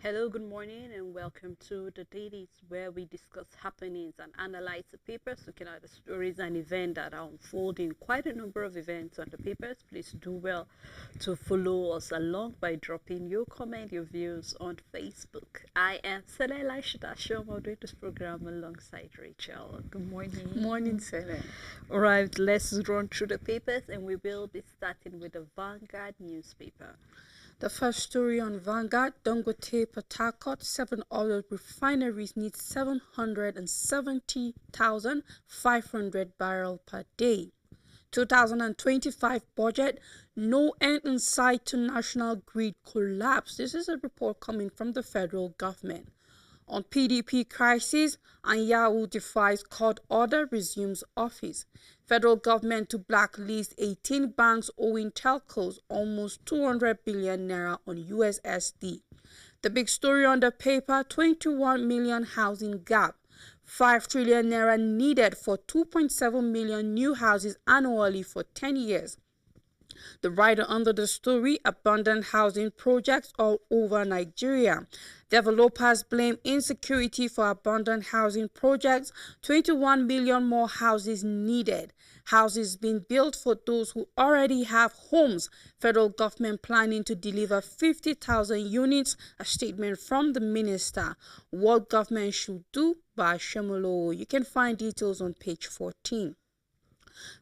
Hello, good morning, and welcome to the Dailies, where we discuss happenings and analyze the papers, looking at the stories and events that are unfolding. Quite a number of events on the papers. Please do well to follow us along by dropping your comment, your views on Facebook. I am Selena Shidasho, moderating this program alongside Rachel. Good morning. Morning, Sele. All right, let's run through the papers, and we will be starting with the Vanguard newspaper. The first story on Vanguard, Dangote Port Harcourt, 7 oil refineries need 770,500 barrels per day. 2025 budget, no end in sight to national grid collapse. This is a report coming from the federal government. On PDP crisis, Anyanwu defies court order, resumes office. Federal government to blacklist 18 banks owing telcos almost 200 billion naira on USSD. The big story on the paper, 21 million housing gap. 5 trillion naira needed for 2.7 million new houses annually for 10 years. The writer under the story, abandoned housing projects all over Nigeria. Developers blame insecurity for abandoned housing projects. 21 million more houses needed. Houses being built for those who already have homes. Federal government planning to deliver 50,000 units. A statement from the minister. What government should do by Shemolo. You can find details on page 14.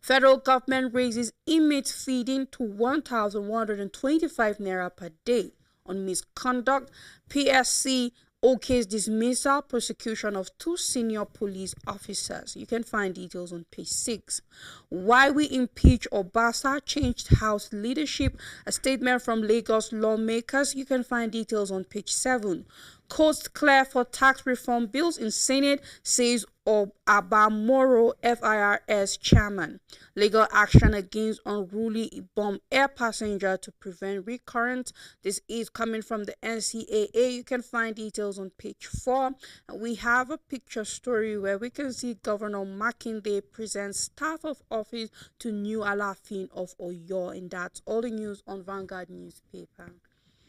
Federal government raises inmates feeding to 1,125 naira per day. On misconduct, PSC OK's dismissal, prosecution of 2 senior police officers. You can find details on page 6. Why we impeach Obasa, changed House leadership. A statement from Lagos lawmakers. You can find details on page 7. Coast clear for tax reform bills in Senate, says Abamoro, FIRS chairman. Legal action against unruly bomb air passenger to prevent recurrence. This is coming from the NCAA. You can find details on page 4. We have a picture story where we can see Governor Makinde presents staff of office to new Alafin of Oyo, and that's all the news on Vanguard newspaper.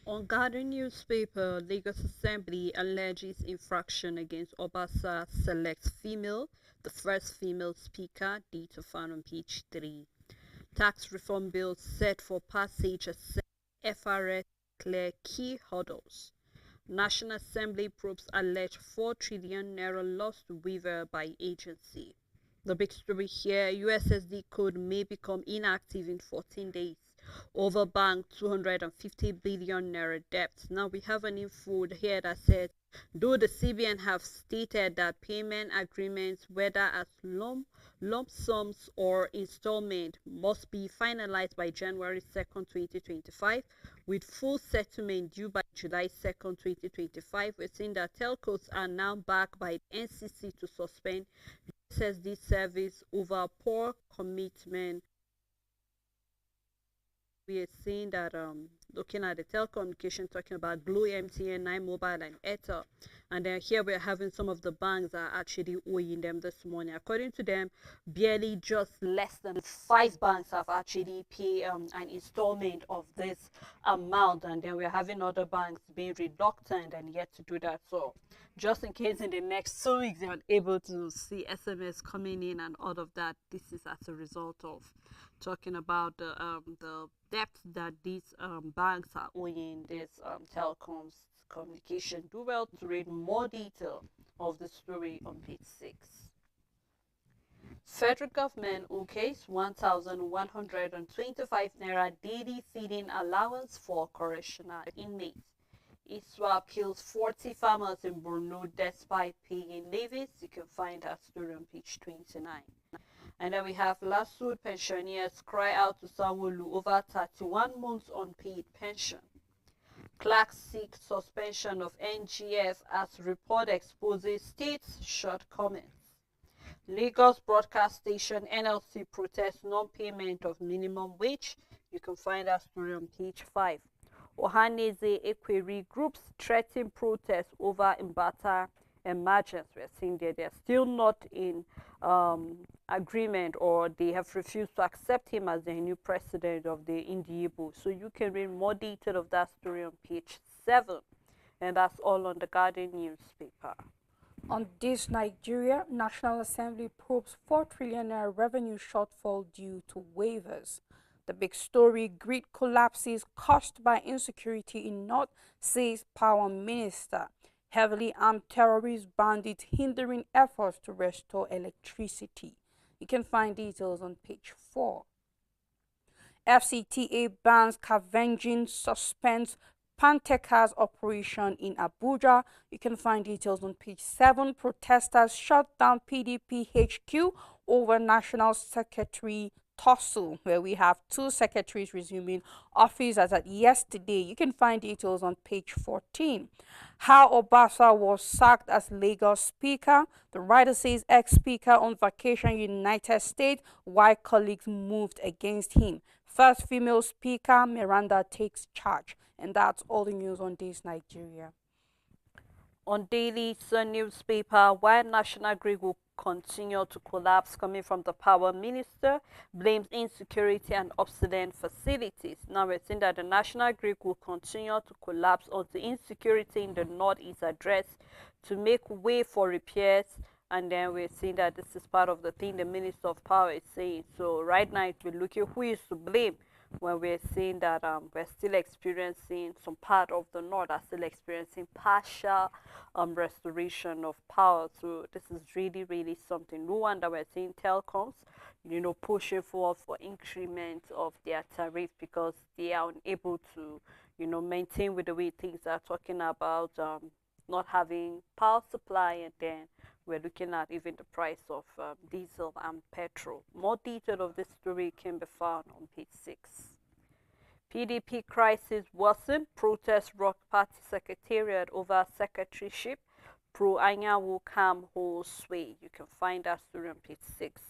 On Guardian newspaper, Lagos Assembly alleges infraction against Obasa selects female, the first female speaker, data found on page 3. Tax reform bill set for passage as FRS clear key hurdles. National Assembly probes alleged 4 trillion naira lost waiver by agency. The big story here, USSD code may become inactive in 14 days. Overbank 250 billion naira debt. Now we have an info here that says, though the CBN have stated that payment agreements, whether as lump sums or installment, must be finalized by January 2nd, 2025, with full settlement due by July 2nd, 2025. We're seeing that telcos are now backed by NCC to suspend USSD service over poor commitment. We are seeing that looking at the telecommunication, talking about Blue, MTN, Nine Mobile, and Airtel, and then here we're having some of the banks that are actually owing them this morning. According to them, barely just less than 5 banks have actually paid an installment of this amount, and then we're having other banks being reluctant and yet to do that. So just in case in the next 2 weeks they're unable to see SMS coming in and all of that, this is as a result of talking about the debt that these banks are owing this telecoms communication. Do well to read more detail of the story on page 6. Federal government okays 1,125 naira daily feeding allowance for correctional inmates. ISWA appeals 40 farmers in Borno despite paying levies. You can find that story on page 29. And then we have Lasud pensioners cry out to Sanwo-Olu over 31 months unpaid pension. Clark seeks suspension of NGF as report exposes state's shortcomings. Lagos Broadcast Station NLC protests non-payment of minimum wage. You can find that story on page 5. Ohaneze Equerry groups threaten protests over Mbata emergence. We're seeing that they're still not in agreement, or they have refused to accept him as the new president of the Indiebo. So you can read more detail of that story on page 7. And that's all on the Guardian newspaper. On this, Nigeria National Assembly probes 4 trillion naira revenue shortfall due to waivers. The big story: grid collapses caused by insecurity in North, says Power Minister. Heavily armed terrorist bandits hindering efforts to restore electricity. You can find details on page 4. FCTA bans scavenging, suspends Panteca's operation in Abuja. You can find details on page 7. Protesters shut down PDP HQ over National Secretary tussle, where we have two secretaries resuming office as at yesterday. You can find details on page 14. How Obasa was sacked as Lagos Speaker. The writer says ex-speaker on vacation United States, why colleagues moved against him. First female speaker, Miranda takes charge. And that's all the news on this Nigeria. On Dailies newspaper, why national grid will continue to collapse, coming from the power minister, blames insecurity and obsolete facilities. Now we're seeing that the national grid will continue to collapse until insecurity in the north is addressed to make way for repairs. And then we're seeing that this is part of the thing the Minister of Power is saying. So right now we're looking who is to blame when we're seeing that we're still experiencing, some part of the north are still experiencing partial restoration of power. So this is really, really something. No wonder we're seeing telecoms, pushing forward for increment of their tariff because they are unable to, maintain with the way things are talking about not having power supply, and then we're looking at even the price of diesel and petrol. More detail of this story can be found on page 6. PDP crisis worsen, protest rock party secretariat over secretaryship, pro Anyanwu calm holds sway. You can find that story on page 6.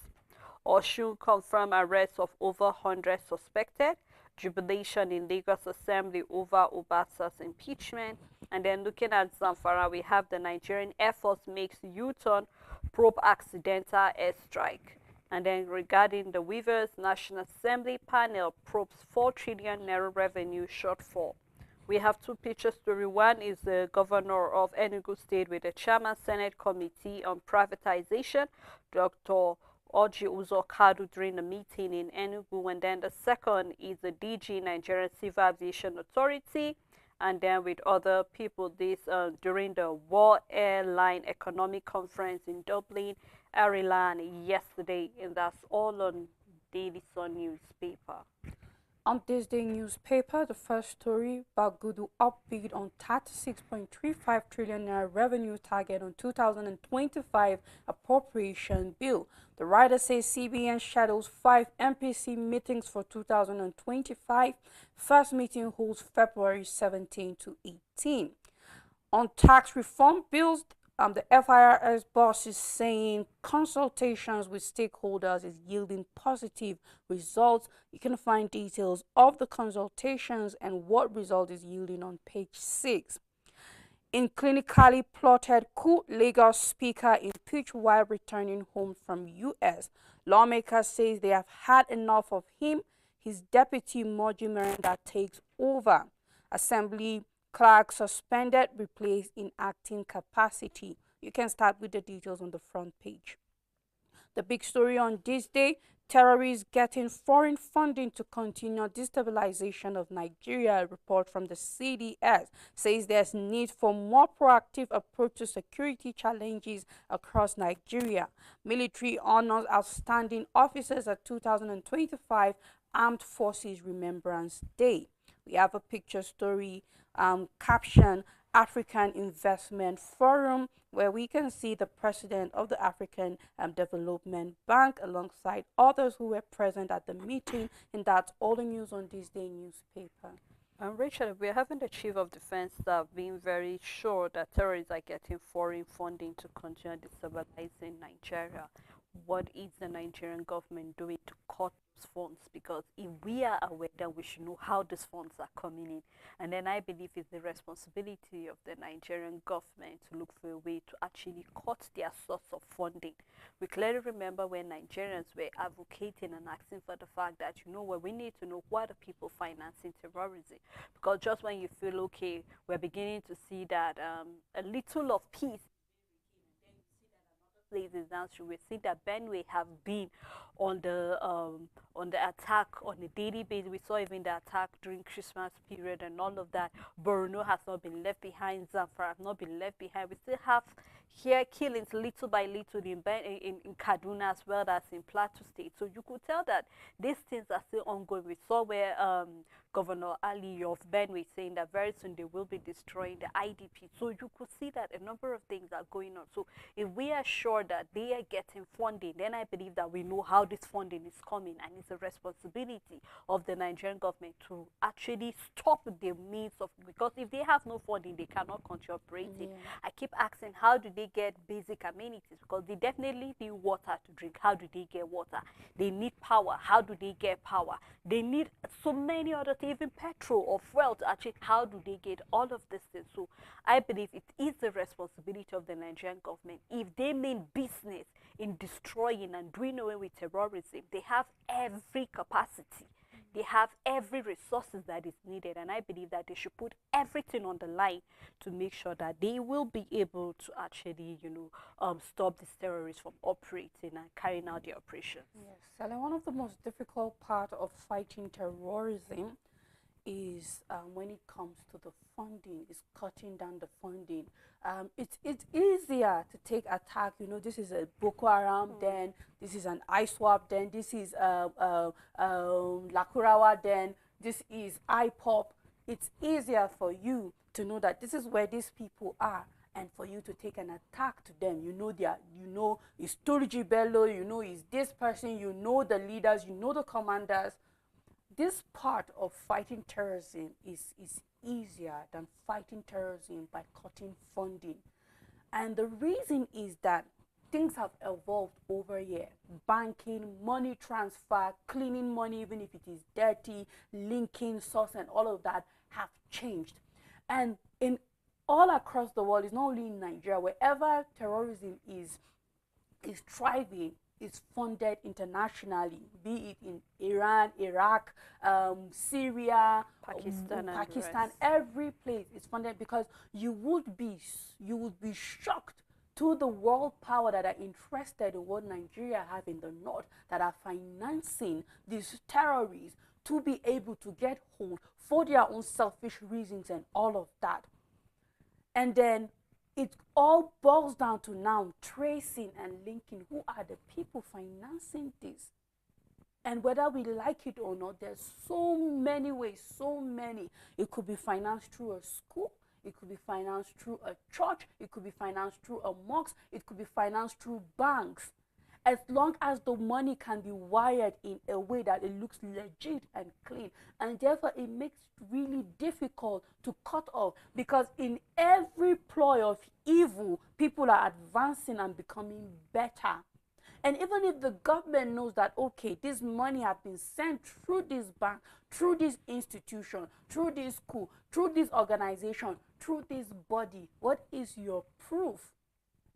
Osun confirm arrest of over 100 suspected, jubilation in Lagos Assembly over Obasa's impeachment. And then looking at Zamfara, we have the Nigerian Air Force makes U-turn, probe accidental airstrike. And then regarding the Weavers, National Assembly panel probes 4 trillion naira revenue shortfall. We have two picture story. One is the governor of Enugu State with the chairman Senate Committee on Privatization, Dr. Oji Uzo Kadu, during the meeting in Enugu. And then the second is the DG Nigerian Civil Aviation Authority, and then with other people this during the World Airline Economic Conference in Dublin, Ireland yesterday. And that's all on Daily Sun newspaper. On this day newspaper, the first story: Bagudu upbid on 36.35 trillion naira revenue target on 2025 appropriation bill. The writer says CBN shadows 5 MPC meetings for 2025. First meeting holds February 17 to 18. On tax reform bills, the FIRS boss is saying consultations with stakeholders is yielding positive results. You can find details of the consultations and what result is yielding on page 6. In clinically plotted coup, Lagos Speaker impeached while returning home from US. Lawmakers say they have had enough of him. His deputy Moji Miranda takes over. Assembly clerk suspended, replaced in acting capacity. You can start with the details on the front page. The big story on this day: terrorists getting foreign funding to continue destabilization of Nigeria. A report from the CDS says there's need for more proactive approach to security challenges across Nigeria. Military honors outstanding officers at 2025 Armed Forces Remembrance Day. We have a picture story caption African Investment Forum, where we can see the president of the African Development Bank alongside others who were present at the meeting. And that's all the news on this day newspaper. Rachel, we're having the Chief of Defense Staff being very sure that terrorists are getting foreign funding to continue destabilizing Nigeria. What is the Nigerian government doing to cut funds, because if we are aware, then we should know how these funds are coming in. And then I believe it's the responsibility of the Nigerian government to look for a way to actually cut their source of funding. We clearly remember when Nigerians were advocating and asking for the fact that, you know what, we need to know what are people financing terrorism. Because just when you feel okay, we're beginning to see that a little of peace places now, so we see that Benue have been on the attack on a daily basis. We saw even the attack during Christmas period and all of that. Borno has not been left behind. Zamfara has not been left behind. We still have here killings little by little in Kaduna as well as in Plateau State. So you could tell that these things are still ongoing. We saw where Governor Ali of Benue saying that very soon they will be destroying the IDP. So you could see that a number of things are going on. So if we are sure that they are getting funding, then I believe that we know how this funding is coming, and it's a responsibility of the Nigerian government to actually stop the means of, because if they have no funding, they cannot continue operating. I keep asking, how do they get basic amenities? Because they definitely need water to drink. How do they get water? They need power. How do they get power? They need so many other things, even petrol or fuel to actually, how do they get all of these things? So I believe it is the responsibility of the Nigerian government. If they mean business in destroying and doing away with terrorism, they have every capacity. They have every resources that is needed, and I believe that they should put everything on the line to make sure that they will be able to actually, stop these terrorists from operating and carrying out their operations. Yes, and one of the most difficult part of fighting terrorism is when it comes to the funding, is cutting down the funding. It's easier to take attack. This is a Boko Haram, then this is an ISWAP, then this is Lakurawa, then this is IPOP. It's easier for you to know that this is where these people are, and for you to take an attack to them. It's Turji Bello, it's this person, the leaders, the commanders. This part of fighting terrorism is easier than fighting terrorism by cutting funding. And the reason is that things have evolved over here. Banking, money transfer, cleaning money, even if it is dirty, linking source and all of that have changed. And in all across the world, it's not only in Nigeria, wherever terrorism is thriving, is funded internationally, be it in Iran, Iraq, Syria, Pakistan, every place is funded, because you would be shocked to the world power that are interested in what Nigeria have in the north, that are financing these terrorists to be able to get hold for their own selfish reasons and all of that. And then it all boils down to now tracing and linking who are the people financing this. And whether we like it or not, there's so many ways, so many. It could be financed through a school, it could be financed through a church, it could be financed through a mosque, it could be financed through banks. As long as the money can be wired in a way that it looks legit and clean, and therefore it makes it really difficult to cut off, because in every ploy of evil, people are advancing and becoming better. And even if the government knows that, okay, this money has been sent through this bank, through this institution, through this school, through this organization, through this body, what is your proof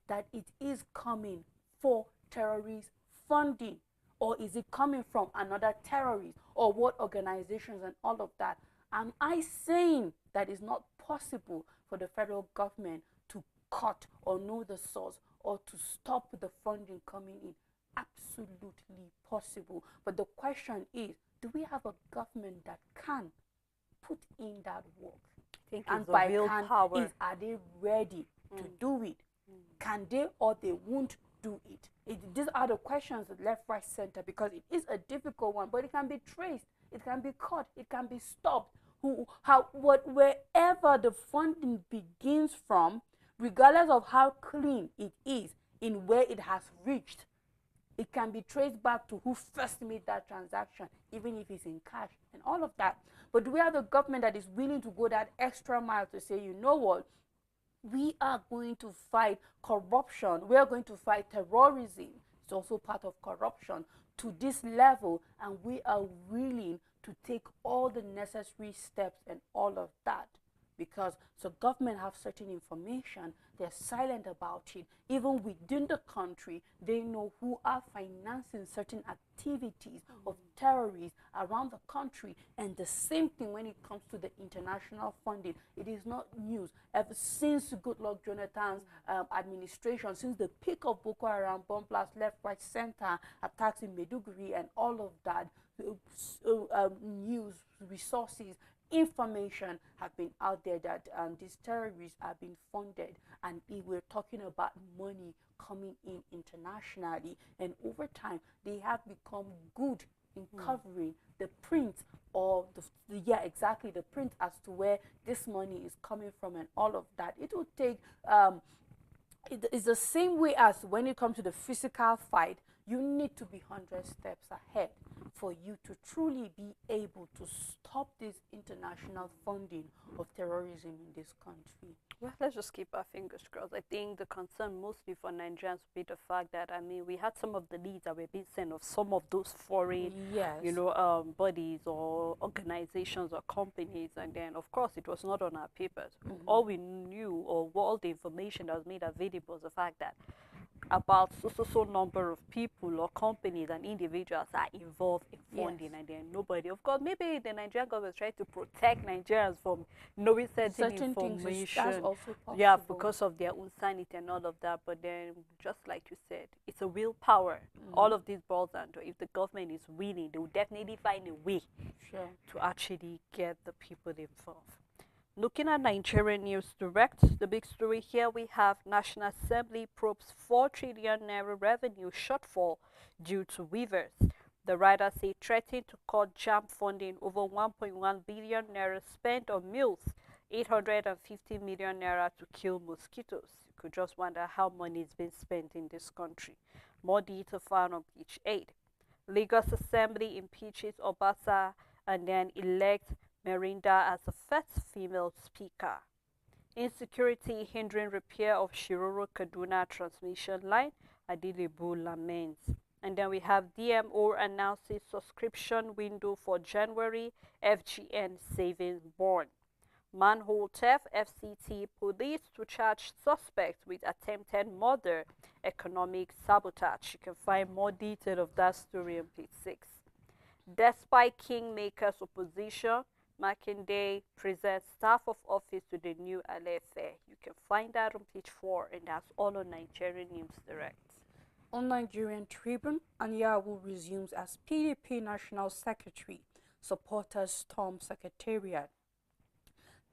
that it is coming for terrorist funding? Or is it coming from another terrorist, or what organizations and all of that? Am I saying that it's not possible for the federal government to cut or know the source or to stop the funding coming in? Absolutely possible. But the question is, do we have a government that can put in that work? And by can power, are they ready to do it? Can they, or they won't do it? These are the questions left, right, center, because it is a difficult one, but it can be traced, it can be caught, it can be stopped. Wherever the funding begins from, regardless of how clean it is in where it has reached, it can be traced back to who first made that transaction, even if it's in cash and all of that. But do we have a government that is willing to go that extra mile to say, you know what, we are going to fight corruption, we are going to fight terrorism, it's also part of corruption, to this level, and we are willing to take all the necessary steps and all of that, because so government have certain information, they're silent about it. Even within the country, they know who are financing certain activities of terrorists around the country. And the same thing when it comes to the international funding. It is not news. Ever since Goodluck Jonathan's administration, since the peak of Boko Haram bomb blast, left, right, center, attacks in Maiduguri and all of that, news resources, information have been out there that these terrorists are being funded, and we're talking about money coming in internationally, and over time they have become good in covering the print, or yeah, exactly, the print as to where this money is coming from and all of that. It will take it is the same way as when it comes to the physical fight. You need to be 100 steps ahead for you to truly be able to stop this international funding of terrorism in this country. Well, let's just keep our fingers crossed. I think the concern mostly for Nigerians would be the fact that, I mean, we had some of the leads that were being sent of some of those foreign, Yes. bodies or organizations or companies, and then, of course, it was not on our papers. All we knew, or all the information that was made available, was the fact that about so number of people or companies and individuals are involved in funding, and then nobody, of course, maybe the Nigerian government is trying to protect Nigerians from knowing certain information, that's also possible. yeah, because of their own sanity and all of that. But then, just like you said, it's a willpower. All of these boils down to, if the government is willing, they will definitely find a way to actually get the people involved. Looking at Nigerian News Direct, the big story here, we have National Assembly probes 4 trillion naira revenue shortfall due to weavers. The writers say threatening to cut JAMB funding over 1.1 billion naira spent on meals, 850 million naira to kill mosquitoes. You could just wonder how money is being spent in this country. More detail found on page 8. Lagos Assembly impeaches Obasa and then elects Merinda as the first female speaker. Insecurity hindering repair of Shiroro Kaduna transmission line, Adilibu laments. And then we have DMO announces subscription window for January, FGN savings bond. Manhole theft, FCT police to charge suspects with attempted murder, economic sabotage. You can find more detail of that story on page 6. Despite Kingmaker's opposition, Makinde presents staff of office to the new LFA. You can find that on page 4, and that's all on Nigerian News Direct. On Nigerian Tribune, Anyanwu resumes as PDP National Secretary. Supporters storm Secretariat.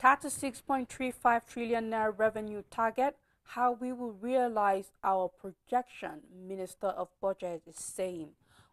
36.35 trillion naira revenue target. How we will realize our projection, Minister of Budget is saying.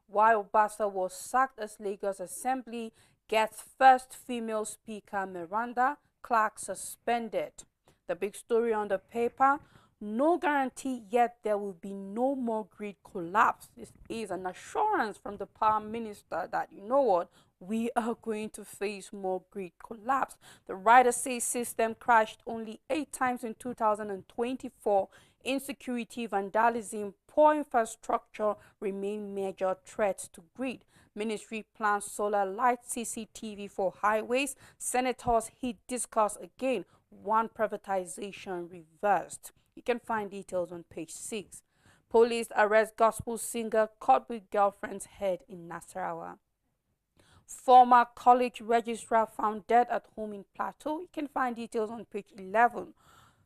While Obasa was sacked as Lagos Assembly gets first female speaker, Miranda Clark suspended. The big story on the paper, no guarantee yet there will be no more grid collapse. This is an assurance from the Power Minister that, you know what, we are going to face more grid collapse. The writer says system crashed only 8 times in 2024. Insecurity, vandalism, poor infrastructure remain major threats to grid. Ministry plans solar light CCTV for highways. Senators heat discuss again. One privatization reversed. You can find details on page 6. Police arrest gospel singer caught with girlfriend's head in Nasarawa. Former college registrar found dead at home in Plateau. You can find details on page 11.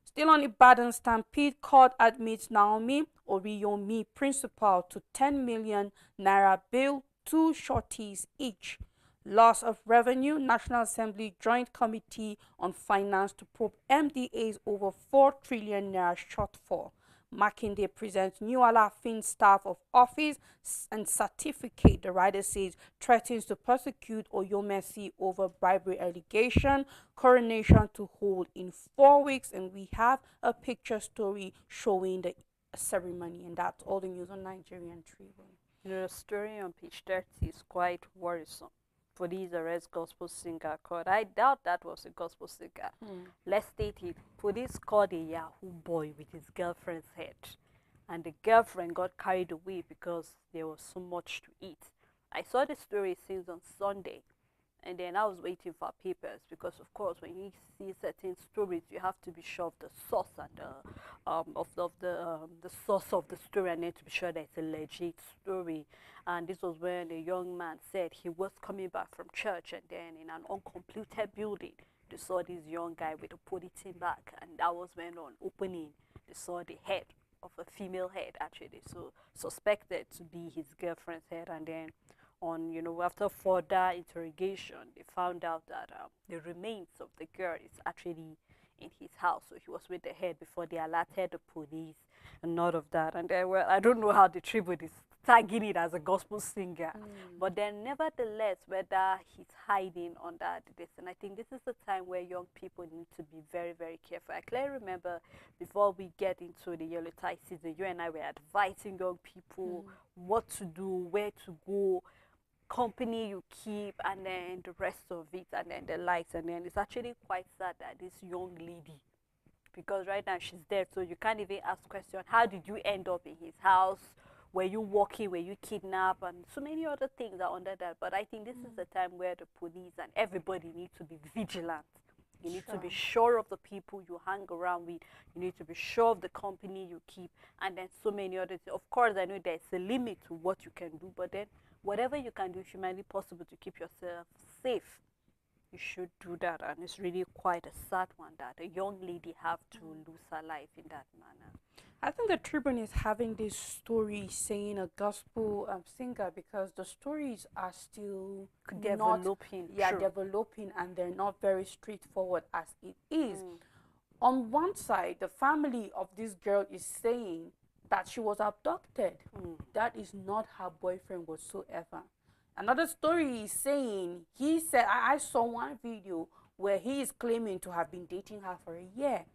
Still on Ibadan Stampede, court admits Naomi Oriyomi, principal, to 10 million naira bail, 2 shorties each. Loss of revenue, National Assembly Joint Committee on Finance to probe MDA's over 4 trillion naira shortfall. Makinde presents new Alafin staff of office and certificate. The writer says threatens to prosecute Oyomesi over bribery allegation. Coronation to hold in 4 weeks, and we have a picture story showing the ceremony, and that's all the news on Nigerian Tribune. The story on page 30 is quite worrisome. Police arrest gospel singer caught. I doubt that was a gospel singer. Let's state it. Police caught a Yahoo boy with his girlfriend's head. and the girlfriend got carried away because there was so much to eat. I saw the story since on Sunday, and then I was waiting for papers because, of course, when you see certain stories, you have to be sure of the source and the source of the story, and then to be sure that it's a legit story. And this was when a young man said he was coming back from church, and then in an uncompleted building, they saw this young guy with a polythene bag, and that was when on opening, they saw the head of a female head actually, so suspected to be his girlfriend's head, and then on, after further interrogation, they found out that the remains of the girl is actually in his house. So he was with the head before they alerted the police and all of that. And then, well, I don't know how the tribune is tagging it as a gospel singer, but then nevertheless, whether he's hiding under this, and I think this is the time where young people need to be very, very careful. I clearly remember before we get into the yellow tie season, you and I were advising young people what to do, where to go, company you keep, and then the rest of it, and then the likes. And then it's actually quite sad that this young lady, because right now she's dead, so you can't even ask question, how did you end up in his house, were you walking, were you kidnapped, and so many other things are under that. But I think this is the time where the police and everybody need to be vigilant. You need to be sure of the people you hang around with. You need to be sure of the company you keep, and then so many other things. Of course, I know there's a limit to what you can do, but then whatever you can do, humanly possible, to keep yourself safe, you should do that. And it's really quite a sad one that a young lady have to lose her life in that manner. I think the Tribune is having this story saying a gospel singer because the stories are still Developing. developing, and they're not very straightforward as it is. On one side, the family of this girl is saying that she was abducted. That is not her boyfriend whatsoever. Another story is saying, he said, I saw one video where he is claiming to have been dating her for a year.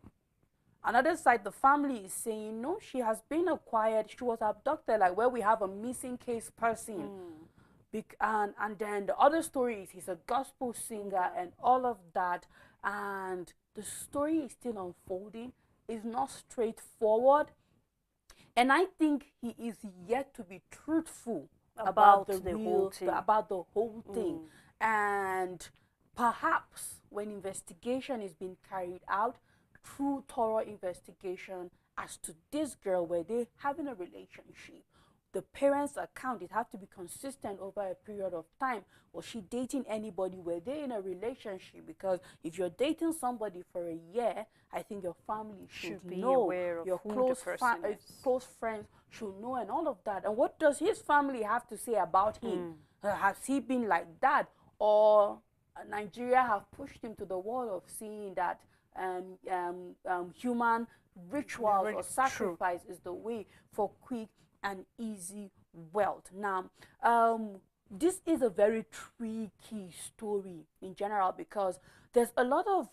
Another side, the family is saying, no, she has been acquired, she was abducted, like where we have a missing case person. And then the other story is he's a gospel singer and all of that. And the story is still unfolding. It's not straightforward. And I think he is yet to be truthful about the whole thing. And perhaps when investigation is being carried out, through thorough investigation as to this girl, were they having a relationship? The parents' account, it have to be consistent over a period of time. Was she dating anybody? Were they in a relationship? Because if you're dating somebody for a year, I think your family should be know. aware of your who close the person is. close friends should know, and all of that. And what does his family have to say about him? Has he been like that, or Nigeria have pushed him to the wall of seeing that human rituals or sacrifice is the way for quick and easy wealth? Now, this is a very tricky story in general because there's a lot of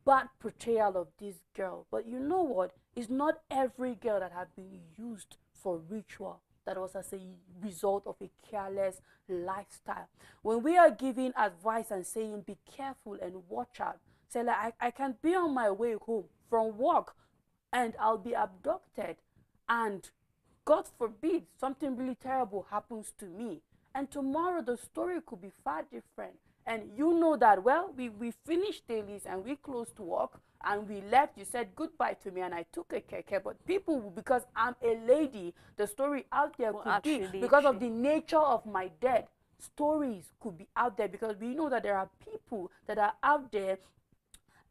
bad portrayal of this girl. But you know what? It's not every girl that has been used for ritual that was as a result of a careless lifestyle. When we are giving advice and saying be careful and watch out, say like I can be on my way home from work and I'll be abducted, and God forbid something really terrible happens to me, and tomorrow the story could be far different. And you know that, well, we finished dailies and we closed work and we left. You said goodbye to me and I took a keke. But people, because I'm a lady, the story out there could be, because of the nature of my death, stories could be out there, because we know that there are people that are out there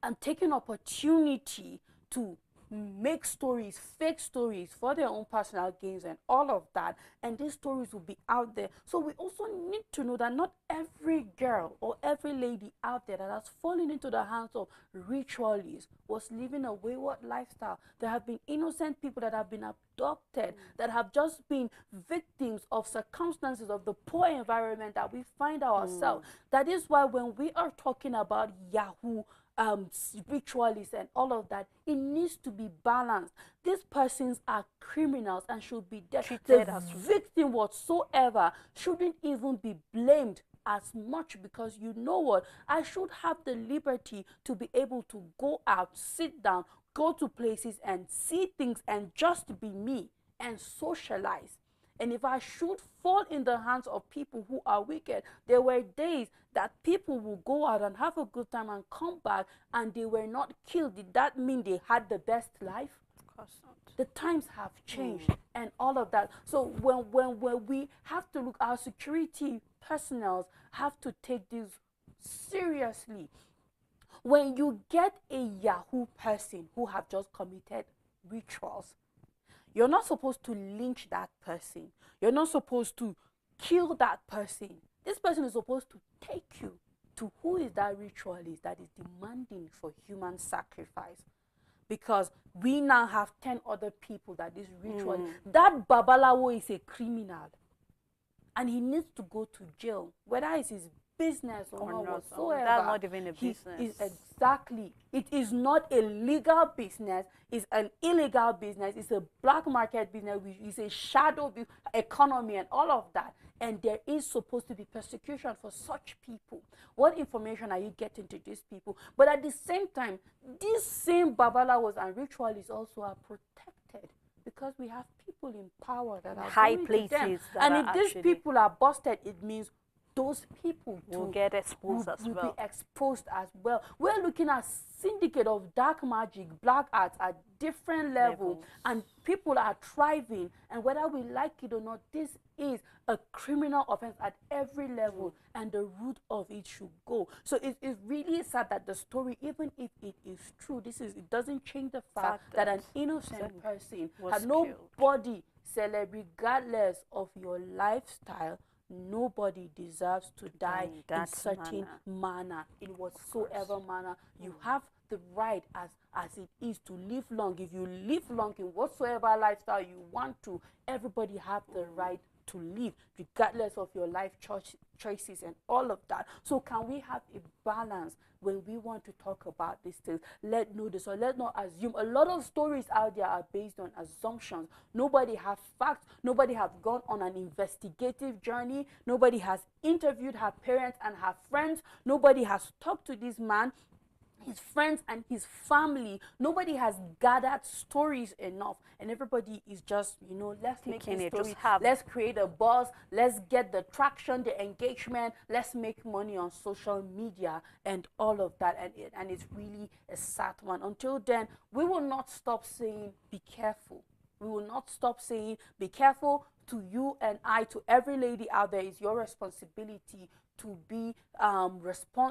and taking opportunity to make stories, fake stories for their own personal gains and all of that, and these stories will be out there. So we also need to know that not every girl or every lady out there that has fallen into the hands of ritualists was living a wayward lifestyle. There have been innocent people that have been abducted, that have just been victims of circumstances of the poor environment that we find ourselves. That is why when we are talking about Yahoo ritualists and all of that, it needs to be balanced. These persons are criminals and should be treated the as victim whatsoever shouldn't even be blamed as much, because you know what, I should have the liberty to be able to go out, sit down, go to places and see things and just be me and socialize. And if I should fall in the hands of people who are wicked, there were days that people will go out and have a good time and come back and they were not killed. Did that mean they had the best life? Of course not. The times have changed and all of that. So when we have to look, our security personnel have to take this seriously. When you get a Yahoo person who have just committed rituals, you're not supposed to lynch that person. You're not supposed to kill that person. This person is supposed to take you to who is that ritualist that is demanding for human sacrifice. Because we now have 10 other people that this ritual, that Babalawo is a criminal. And he needs to go to jail, whether it's his business or not whatsoever. That's not even a business. Exactly. It is not a legal business. It's an illegal business. It's a black market business. It's a shadow economy and all of that. And there is supposed to be persecution for such people. What information are you getting to these people? But at the same time, these same babalawos and ritualists also are protected, because we have people in power that are high going places to them. that And are if these people are busted, it means those people will get exposed as will well. be exposed as well. We're looking at syndicate of dark magic, black arts at different levels, and people are thriving. And whether we like it or not, this is a criminal offense at every level, and the root of it should go. So it's really sad that the story, even if it is true, it doesn't change the fact that an innocent person had nobody celebrate, regardless of your lifestyle. Nobody deserves to die in certain manner, in whatsoever manner. You have the right as it is to live long. If you live long in whatsoever lifestyle you want to, everybody have the right to live, regardless of your life choices and all of that. So can we have a balance when we want to talk about these things? Let's not assume. A lot of stories out there are based on assumptions. Nobody has facts. Nobody has gone on an investigative journey. Nobody has interviewed her parents and her friends. Nobody has talked to this man, his friends and his family. Nobody has gathered stories enough, and everybody is just, let's make a story, let's create a buzz, let's get the traction, the engagement, let's make money on social media and all of that. And it's really a sad one. Until then, we will not stop saying be careful. We will not stop saying be careful. To you and I, to every lady out there, is your responsibility to be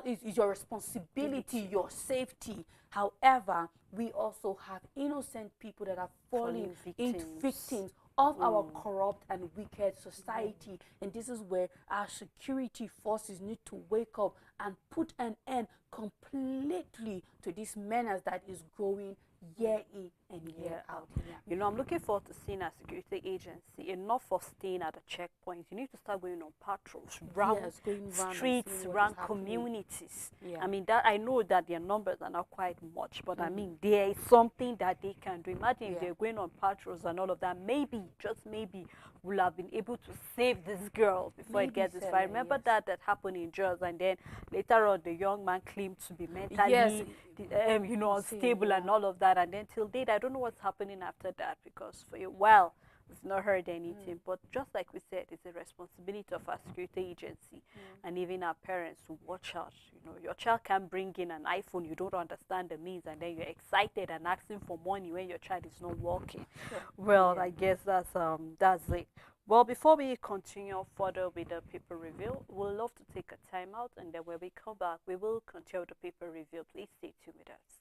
is your responsibility, your safety. However, we also have innocent people that are falling victims of our corrupt and wicked society. And this is where our security forces need to wake up and put an end completely to this menace that is growing year in and year out. I'm looking forward to seeing our security agency, enough for staying at the checkpoints. You need to start going on patrols, around streets, around communities. I mean, that I know that their numbers are not quite much, but I mean, there is something that they can do. Imagine if they're going on patrols and all of that. Maybe, just maybe, we'll have been able to save this girl before it gets this far. Remember that happened in Jos, and then later on, the young man claimed to be mentally, unstable and all of that. And then till date, I don't know what's happening after that, because for a while we've not heard anything. But just like we said, it's a responsibility of our security agency and even our parents to watch out. Your child can bring in an iPhone, you don't understand the means, and then you're excited and asking for money when your child is not working. Well, I guess that's it. Well, before we continue further with the paper review, we'll love to take a time out, and then when we come back, we will continue the paper review. Please stay tuned with us.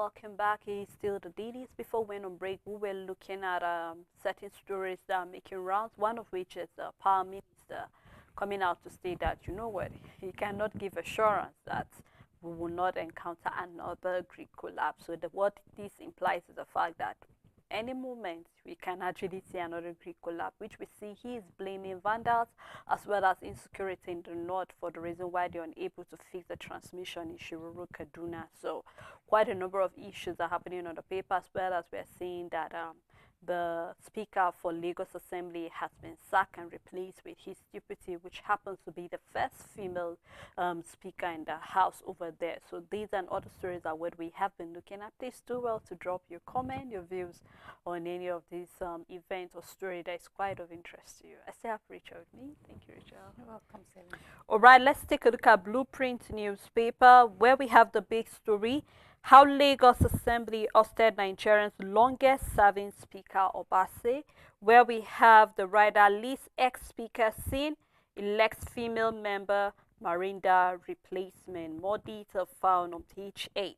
welcome back. It's still the Dailies. Before we went on break, we were looking at certain stories that are making rounds, one of which is the Power Minister coming out to state that, you know what, he cannot give assurance that we will not encounter another Greek collapse. So what this implies is the fact that any moment we can actually see another Greek collapse, which we see he is blaming vandals as well as insecurity in the north for the reason why they're unable to fix the transmission in Shiruru, Kaduna. So quite a number of issues are happening on the paper, as well as we're seeing that the Speaker for Lagos Assembly has been sacked and replaced with his deputy, which happens to be the first female Speaker in the House over there. So these and other stories are what we have been looking at. Please do well to drop your comment, your views on any of these events or story that is quite of interest to you. I still have Rachel with me. Thank you, Rachel. You're welcome, Celine. All right, let's take a look at Blueprint newspaper, where we have the big story: how Lagos Assembly ousted Nigeria's longest-serving Speaker Obase, where we have the rider list ex-speaker seen, elects female member, Marinda replacement. More detail found on page 8.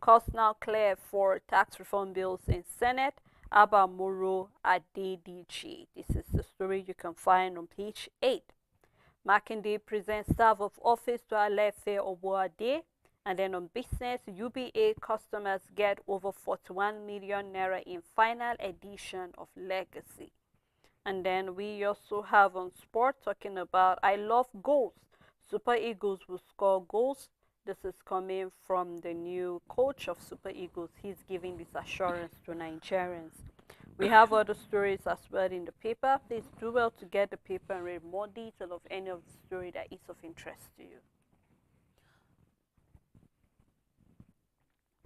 Cost now clear for tax reform bills in Senate. Abba Moro Adediji. This is the story you can find on page 8. Makinde presents staff of office to Alefe Obuade. And then on business, UBA customers get over 41 million naira in final edition of Legacy. And then we also have on sport talking about I love goals. Super Eagles will score goals. This is coming from the new coach of Super Eagles. He's giving this assurance to Nigerians. We have other stories as well in the paper. Please do well to get the paper and read more detail of any of the story that is of interest to you.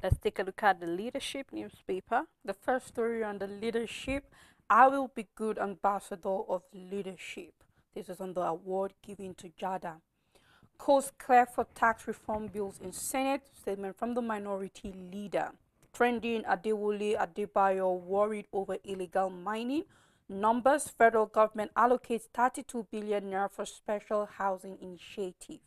Let's take a look at the Leadership newspaper. The first story on the leadership: I will be good ambassador of leadership. This is on the award given to Jada. Coast clear for tax reform bills in Senate. Statement from the minority leader. Trending: Adewole Adebayo worried over illegal mining. Numbers: federal government allocates 32 billion naira for special housing initiative.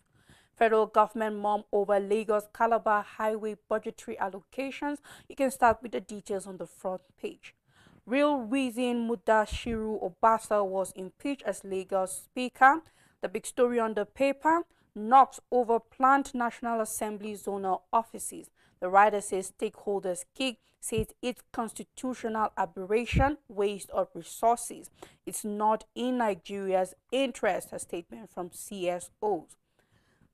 Federal government mum over Lagos Calabar highway budgetary allocations. You can start with the details on the front page. Real reason Mudashiru Obasa was impeached as Lagos Speaker. The big story on the paper: knocks over planned National Assembly zonal offices. The writer says stakeholders kick, says it's constitutional aberration, waste of resources. It's not in Nigeria's interest, a statement from CSOs.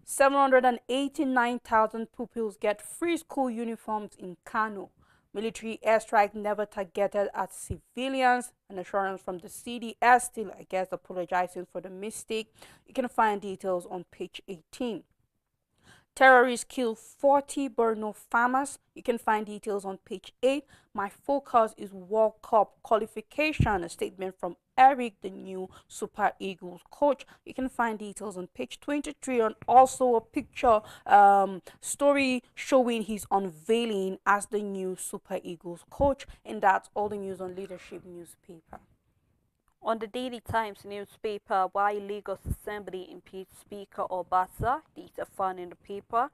789,000 pupils get free school uniforms in Kano. Military airstrike never targeted at civilians. An assurance from the CDS, still, I guess, apologizing for the mistake. You can find details on page 18. Terrorists kill 40 Borno farmers. You can find details on page 8. My focus is World Cup qualification, a statement from Eric, the new Super Eagles coach. You can find details on page 23, and also a picture story showing his unveiling as the new Super Eagles coach. And that's all the news on Leadership newspaper. On the Daily Times newspaper, why Lagos Assembly impeached Speaker Obasa, data found in the paper.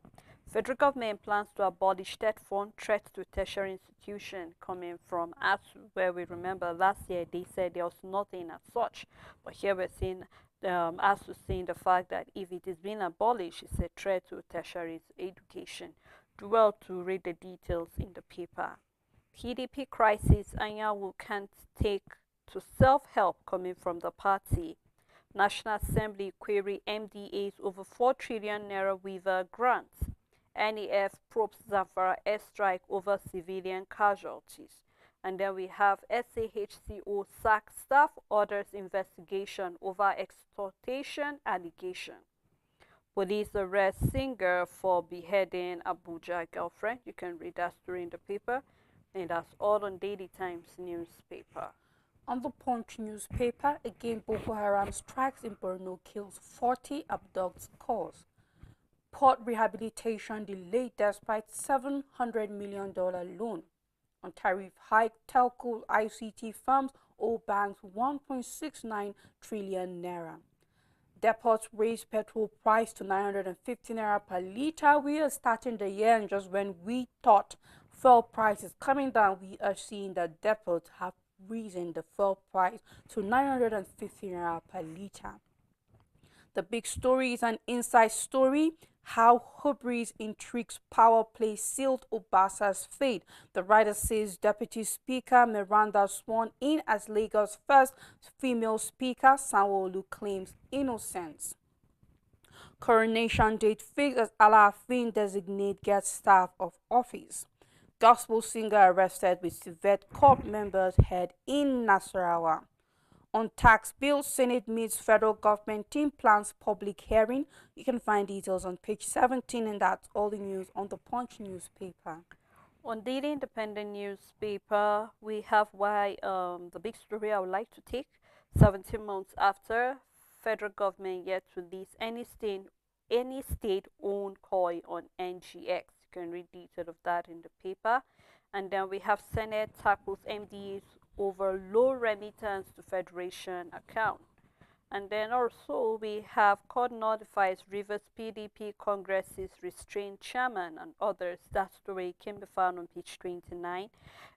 Federal government plans to abolish state fund threat to tertiary institution, coming from ASU, where we remember last year they said there was nothing as such. But here we're seeing ASU saying the fact that if it is being abolished, it's a threat to tertiary education. Do well to read the details in the paper. PDP crisis, Anyanwu can't take to self-help, coming from the party. National Assembly query MDA's over 4 trillion naira weaver grants. NEF probes Zamfara airstrike over civilian casualties. And then we have SAHCO sack staff, orders investigation over extortation allegation. Police arrest singer for beheading Abuja girlfriend. You can read that story in the paper. And that's all on Daily Times newspaper. On the Punch newspaper, again, Boko Haram strikes in Borno, kills 40, abducts cause. Port rehabilitation delayed despite $700 million loan. On tariff hike, telco ICT firms owe banks 1.69 trillion naira. Depots raise petrol price to 950 naira per litre. We are starting the year, and just when we thought Fuel prices coming down. We are seeing that depots have risen the fuel price to 950 naira per liter. The big story is an inside story. How hubris intrigues power play sealed Obasa's fate. The writer says Deputy Speaker Miranda sworn in as Lagos' first female speaker. Sanwo-Olu claims innocence. Coronation date fixed as Alaafin designate gets staff of office. Gospel singer arrested with civet court members head in Nasarawa. On tax bill, Senate meets federal government team plans public hearing. You can find details on page 17, and that's all the news on the Punch newspaper. On Daily Independent newspaper, we have why the big story I would like to take. 17 months after, federal government yet to release any state-owned coin on NGX. You can read detail of that in the paper. And then we have Senate tackles MDAs over low remittance to Federation account. And then also we have court notifies Rivers PDP Congress's restrained chairman and others. That story can be found on page 29.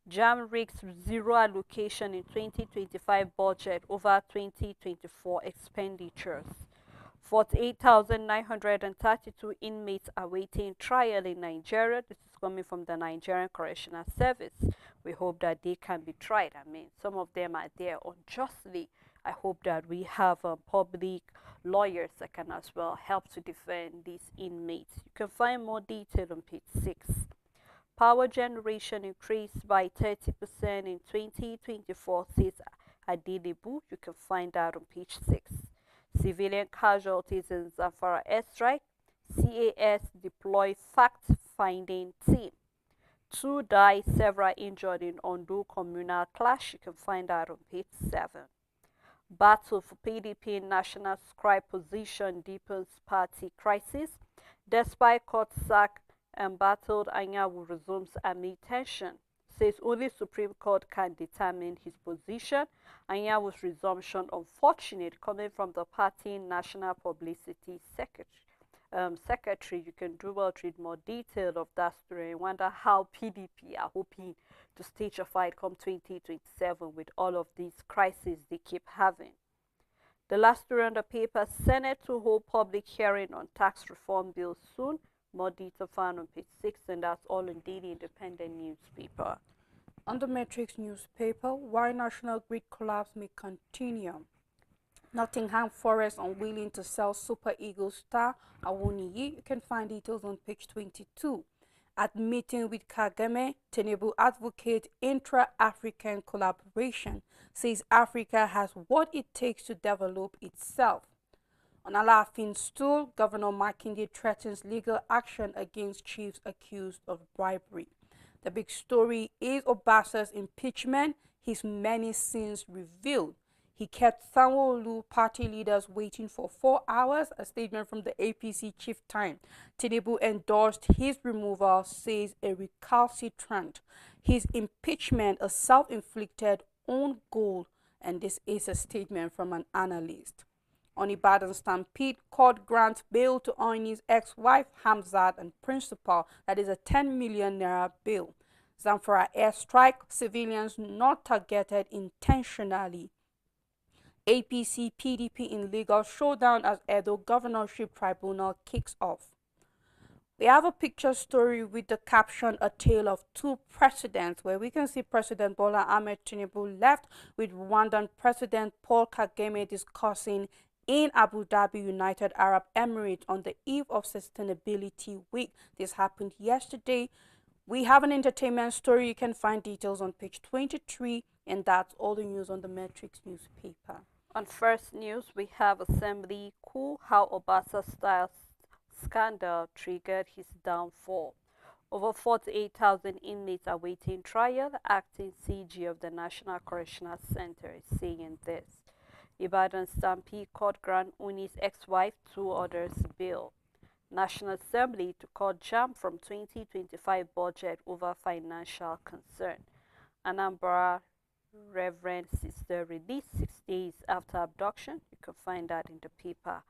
Jam rigs zero allocation in 2025 budget over 2024 expenditures. 48,932 inmates awaiting trial in Nigeria. This is coming from the Nigerian Correctional Service. We hope that they can be tried. I mean, some of them are there unjustly. I hope that we have public lawyers that can as well help to defend these inmates. You can find more detail on page 6. Power generation increased by 30% in 2024, says Adelebu. You can find that on page 6. Civilian casualties in Zamfara airstrike. CAS deploy fact-finding team. 2 die, several injured in Ondo communal clash. You can find that on page 7. Battle for PDP national scribe position deepens party crisis. Despite court sack, embattled Anyanwu resumes amid tension. Says only Supreme Court can determine his position. Anyanwu's resumption unfortunate, coming from the party national publicity secretary. You can do well to read more detail of that story and wonder how PDP are hoping to stage a fight come 2027 with all of these crises they keep having. The last story on the paper, Senate to hold public hearing on tax reform bill soon. More detail found on page 6, and that's all in Daily Independent newspaper. On the Matrix newspaper, why national grid collapse may continue. Nottingham Forest unwilling to sell Super Eagles star Awoniyi. You can find details on page 22. At meeting with Kagame, Tinubu advocate intra-African collaboration, says Africa has what it takes to develop itself. On Alaafin's stool, Governor Makinde threatens legal action against chiefs accused of bribery. The big story is Obasa's impeachment, his many sins revealed. He kept Sanwo-Olu party leaders waiting for 4 hours, a statement from the APC chief time. Tinubu endorsed his removal, says a recalcitrant. His impeachment a self-inflicted own goal, and this is a statement from an analyst. On Ibadan Stampede, court grants bail to Oini's ex-wife Hamzat and principal, that is a 10 million naira bail. Zamfara airstrike, civilians not targeted intentionally. APC PDP in legal showdown as Edo Governorship Tribunal kicks off. We have a picture story with the caption A Tale of Two Presidents, where we can see President Bola Ahmed Tinubu left with Rwandan President Paul Kagame discussing in Abu Dhabi, United Arab Emirates on the eve of Sustainability Week. This happened yesterday. We have an entertainment story. You can find details on page 23, and that's all the news on the Matrix newspaper. On first news, we have Assembly coup, how Obasa-style scandal triggered his downfall. Over 48,000 inmates awaiting trial. Acting CG of the National Correctional Center is saying this. Ibadan Stampede court grant Uni's ex-wife 2 others bail. National Assembly to court jam from 2025 budget over financial concern. Anambra Reverend Sister released 6 days after abduction. You can find that in the paper.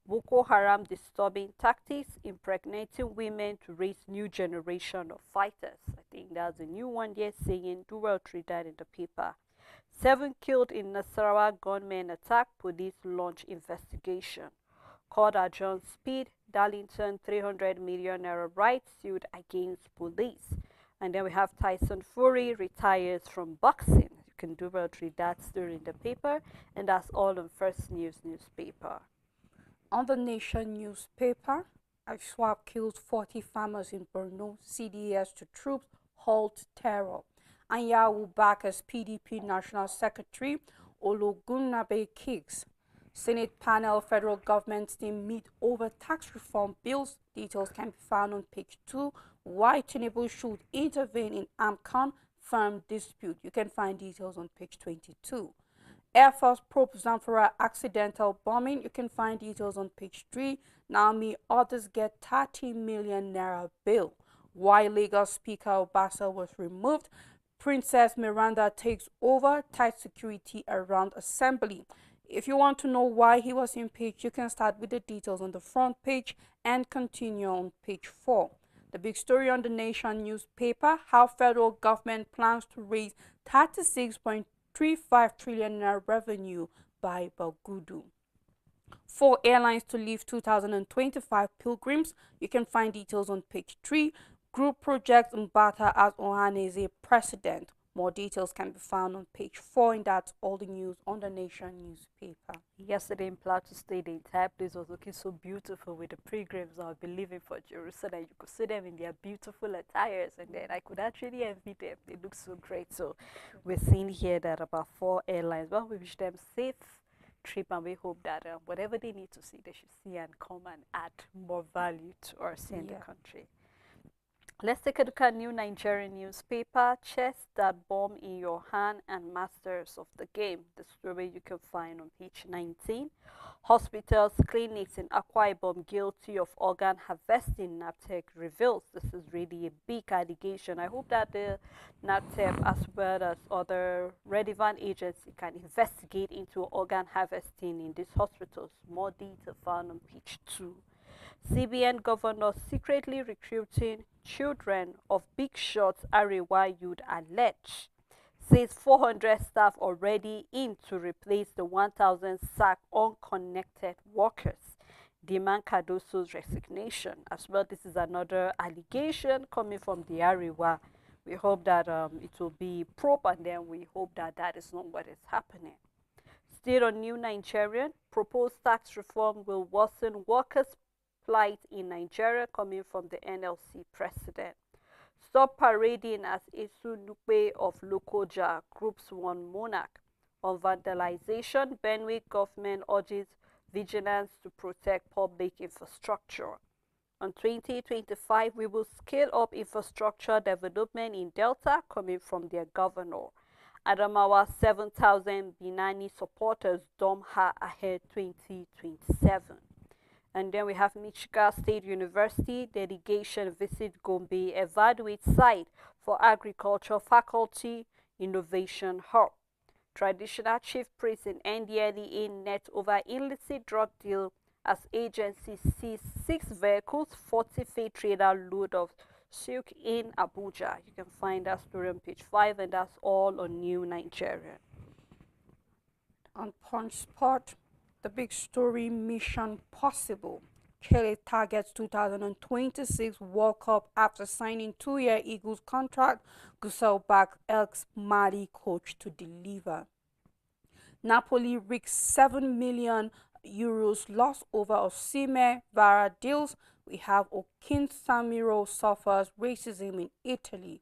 Boko Haram disturbing tactics, impregnating women to raise new generation of fighters. I think that's a new one there saying do well to read that in the paper. 7 killed in Nasarawa gunmen attack, police launch investigation. Court adjourns speed, Darlington 300 million naira rights sued against police. And then we have Tyson Fury retires from boxing. You can do well to read that story in the paper, and that's all on First News newspaper. On the Nation newspaper, ISWAP kills 40 farmers in Borno, CDS to troops, halt terror. Anyawu back as PDP National Secretary, Ologunnabe kicks. Senate panel, federal government team meet over tax reform bills. Details can be found on page 2. Why Tinubu should intervene in AMCON firm dispute. You can find details on page 22. Air Force probe Zamfara accidental bombing. You can find details on page 3. Naomi others get 30 million naira bail. Why Lagos Speaker Obasa was removed. Princess Miranda takes over. Tight security around assembly. If you want to know why he was impeached, you can start with the details on the front page and continue on page 4. The big story on the Nation newspaper, how federal government plans to raise 36.35 trillion naira revenue by Bagudu. 4 airlines to leave 2025 pilgrims. You can find details on page 3. Group projects Mbata as Ohaneze president. More details can be found on page 4, and that's all the news on the Nation newspaper. Yesterday in Plateau State, the entire place was looking so beautiful with the pilgrims that were leaving for Jerusalem. You could see them in their beautiful attires, and then I could actually envy them. They look so great. So we're seeing here that about 4 airlines. Well, we wish them safe trip, and we hope that whatever they need to see, they should see and come and add more value to us in the country. Let's take a look at new Nigerian newspaper, chess that bomb in your hand and masters of the game. The story you can find on page 19. Hospitals, clinics in Akwa Ibom guilty of organ harvesting, NAPTEC reveals. This is really a big allegation. I hope that the NAPTEC as well as other relevant agencies can investigate into organ harvesting in these hospitals. More detail found on page 2. CBN governor secretly recruiting children of big shots Arewa youth allege. Says 400 staff already in to replace the 1,000 sacked unconnected workers. Demand Cardoso's resignation. As well, this is another allegation coming from the Arewa. We hope that it will be proper, and then we hope that that is not what is happening. Still on New Nigerian, proposed tax reform will worsen workers' plight in Nigeria, coming from the NLC president. Stop parading as Esu Nupe of Lokoja, Groups 1 Monarch. On vandalization, Benue government urges vigilance to protect public infrastructure. On 2025, we will scale up infrastructure development in Delta, coming from their governor. Adamawa 7,000 Binani supporters dump her ahead 2027. And then we have Michigan State University delegation visit Gombe, evaluate site for agriculture faculty innovation hub. Traditional chief priest in NDLEA net over illicit drug deal as agency sees 6 vehicles, 40 feet trailer load of silk in Abuja. You can find that story on page 5, and that's all on New Nigerian. On Punch Spot, the big story, Mission Possible. Chile targets 2026 World Cup after signing 2-year Eagles contract. Gusau back ex-Mali coach to deliver. Napoli rigs 7 million euros loss over Osimhen Vara deals. We have Okin Samiro suffers racism in Italy.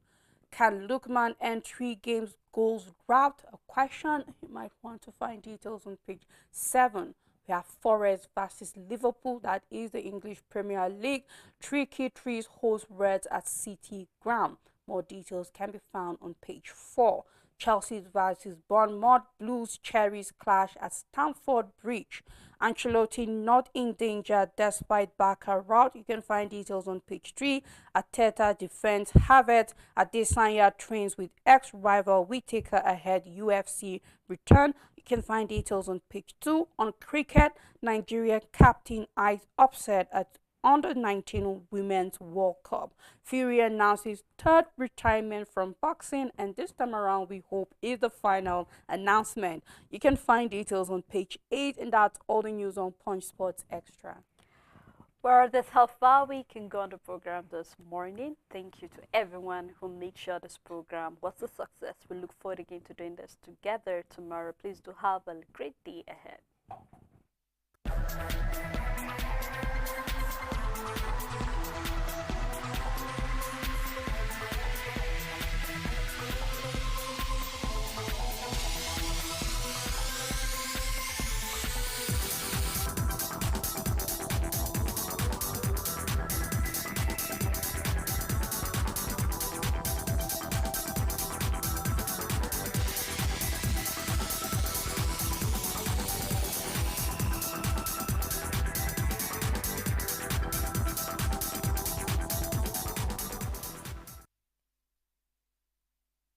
Can Lookman end 3 games goals drought? A question. You might want to find details on page 7. We have Forest versus Liverpool. That is the English Premier League. 3 key trees host Reds at City Ground. More details can be found on page 4. Chelsea versus Bournemouth. Blues Cherries clash at Stamford Bridge. Ancelotti not in danger despite Barca rout. You can find details on page 3. Ateta defends Havertz. Adesanya trains with ex-rival Whittaker ahead UFC return. You can find details on page 2. On cricket, Nigeria captain eyes upset at under-19 Women's World Cup. Fury announces third retirement from boxing, and this time around we hope is the final announcement. You can find details on page 8, and that's all the news on Punch Sports Extra. Well, that's how far we can go on the program this morning. Thank you to everyone who made sure this program was a success. We look forward again to doing this together tomorrow. Please do have a great day ahead.